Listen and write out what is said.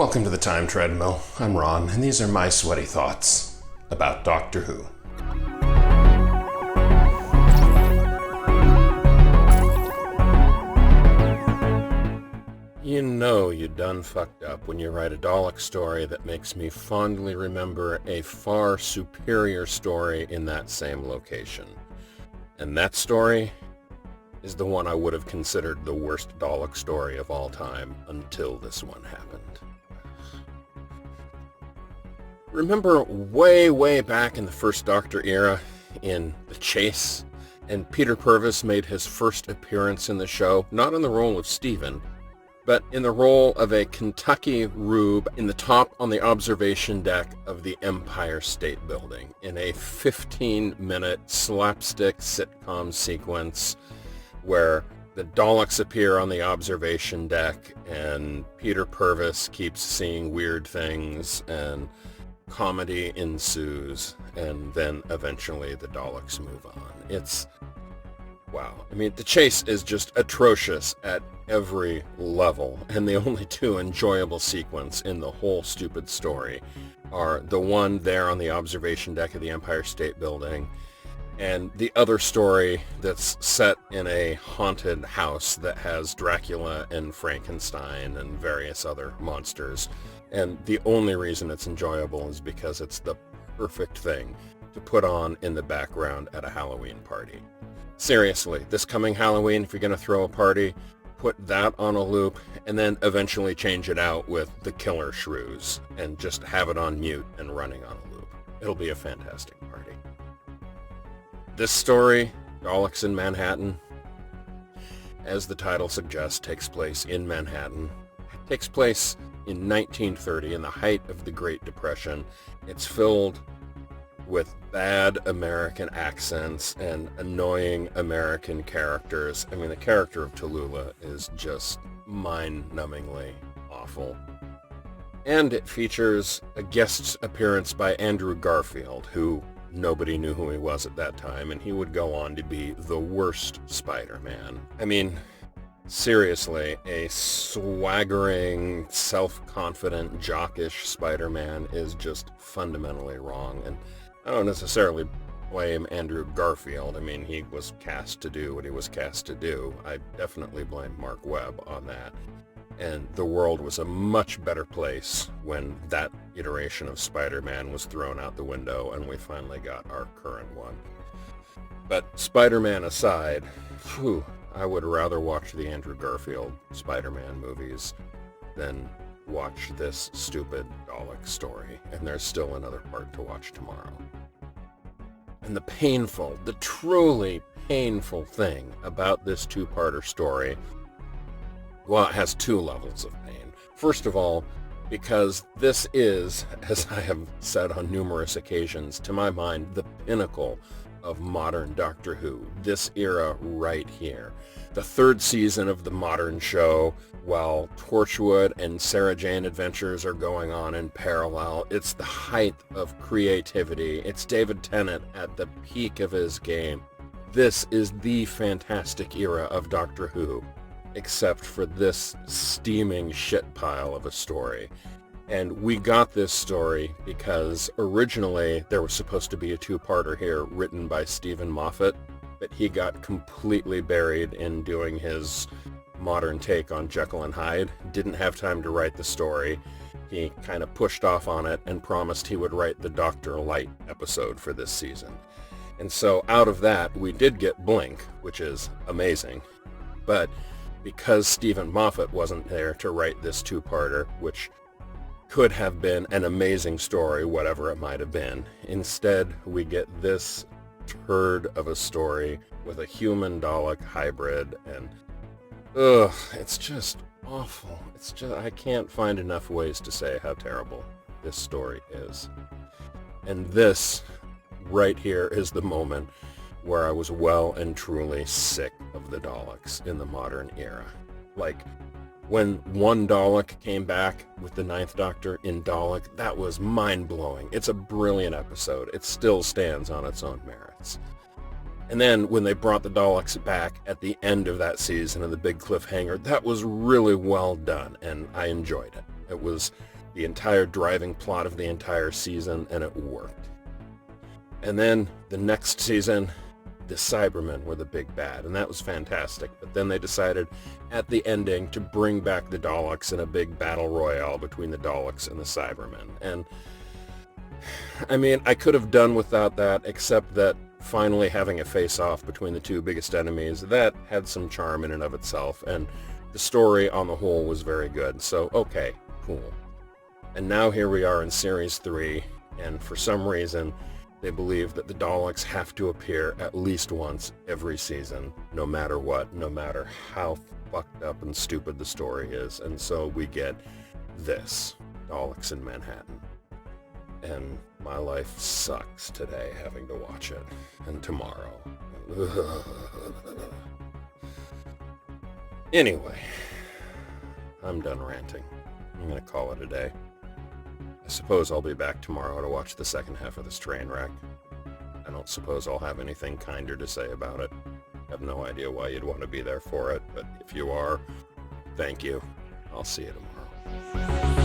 Welcome to the Time Treadmill. I'm Ron, and these are my sweaty thoughts about Doctor Who. You know you done fucked up when you write a Dalek story that makes me fondly remember a far superior story in that same location. And that story is the one I would have considered the worst Dalek story of all time until this one happened. Remember way back in the first Doctor era in The Chase, and Peter Purves made his first appearance in the show, not in the role of Stephen, but in the role of a Kentucky rube in the top on the observation deck of the Empire State Building in a 15-minute slapstick sitcom sequence where the Daleks appear on the observation deck and Peter Purves keeps seeing weird things and comedy ensues, and then eventually the Daleks move on. It's wow. I mean, The Chase is just atrocious at every level, and the only two enjoyable sequences in the whole stupid story are the one there on the observation deck of the Empire State Building and the other story that's set in a haunted house that has Dracula and Frankenstein and various other monsters. And the only reason it's enjoyable is because it's the perfect thing to put on in the background at a Halloween party. Seriously, this coming Halloween, if you're going to throw a party, put that on a loop and then eventually change it out with The Killer Shrews and just have it on mute and running on a loop. It'll be a fantastic party. This story, Daleks in Manhattan, as the title suggests, takes place in Manhattan. It takes place in 1930, in the height of the Great Depression. It's filled with bad American accents and annoying American characters. I mean, the character of Tallulah is just mind-numbingly awful. And it features a guest appearance by Andrew Garfield, who nobody knew who he was at that time, and he would go on to be the worst Spider-Man. I mean, seriously, a swaggering, self-confident, jockish Spider-Man is just fundamentally wrong, and I don't necessarily blame Andrew Garfield. I mean, he was cast to do what he was cast to do. I definitely blame Mark Webb on that. And the world was a much better place when that iteration of Spider-Man was thrown out the window and we finally got our current one. But Spider-Man aside, I would rather watch the Andrew Garfield Spider-Man movies than watch this stupid Dalek story. And there's still another part to watch tomorrow. And the truly painful thing about this two-parter story, well, it has two levels of pain. First of all, because this is, as I have said on numerous occasions, to my mind, the pinnacle of modern Doctor Who. This era right here. The third season of the modern show, while Torchwood and Sarah Jane Adventures are going on in parallel, it's the height of creativity. It's David Tennant at the peak of his game. This is the fantastic era of Doctor Who, except for this steaming shit pile of a story. And we got this story because originally there was supposed to be a two-parter here written by Stephen Moffat, but he got completely buried in doing his modern take on Jekyll and Hyde, didn't have time to write the story. He kind of pushed off on it and promised he would write the Dr. Light episode for this season. And so out of that, we did get Blink, which is amazing. But because Stephen Moffat wasn't there to write this two-parter, which could have been an amazing story, whatever it might have been, instead we get this turd of a story with a human Dalek hybrid, and it's just awful. I can't find enough ways to say how terrible this story is. And this right here is the moment where I was well and truly sick of the Daleks in the modern era. Like, when one Dalek came back with the Ninth Doctor in Dalek, that was mind-blowing. It's a brilliant episode. It still stands on its own merits. And then when they brought the Daleks back at the end of that season in the big cliffhanger, that was really well done, and I enjoyed it. It was the entire driving plot of the entire season, and it worked. And then the next season, the Cybermen were the big bad, and that was fantastic. But then they decided at the ending to bring back the Daleks in a big battle royale between the Daleks and the Cybermen. And I mean, I could have done without that, except that finally having a face-off between the two biggest enemies, that had some charm in and of itself, and the story on the whole was very good. So, okay, cool. And now here we are in Series 3, and for some reason, they believe that the Daleks have to appear at least once every season, no matter what, no matter how fucked up and stupid the story is. And so we get this, Daleks in Manhattan. And my life sucks today having to watch it, and tomorrow. Anyway, I'm done ranting. I'm going to call it a day. I suppose I'll be back tomorrow to watch the second half of this train wreck. I don't suppose I'll have anything kinder to say about it. I have no idea why you'd want to be there for it, but if you are, thank you. I'll see you tomorrow.